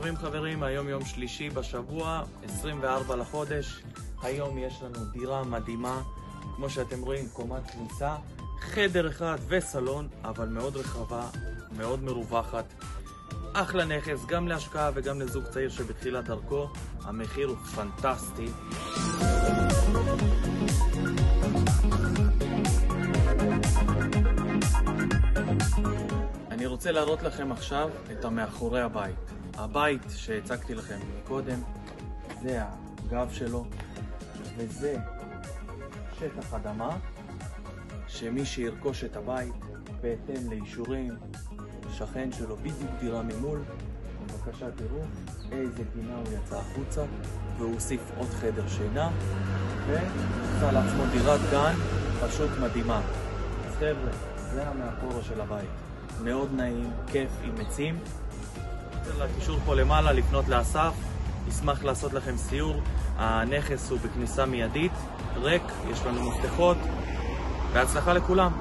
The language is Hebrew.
טובים חברים, היום יום שלישי בשבוע, 24 לחודש. היום יש לנו דירה מדהימה, כמו שאתם רואים, קומת כניסה, חדר אחד וסלון, אבל מאוד רחבה, מאוד מרווחת. אחלה נכס, גם להשקעה וגם לזוג צעיר שבתחילת דרכו. המחיר הוא פנטסטי. אני רוצה להראות לכם עכשיו את המאחורי הבית. הבית שהצגתי לכם קודם, זה הגב שלו, וזה שטח אדמה, שמי שירכוש את הבית בהתאם לאישורים, שכן שלו בדיוק דירה ממול. בבקשה תראו איזה גינה הוא יצא החוצה, והוא הוסיף עוד חדר שינה, ועשה לעצמו דירת גן פשוט מדהימה. אז חבר'ה, זה המאחורה של הבית. מאוד נעים, כיף עם עצים. לקישור פה למעלה, לפנות לאסף, ישמח לעשות לכם סיור. הנכס הוא בכניסה מיידית, ריק, יש לנו מפתחות, והצלחה לכולם.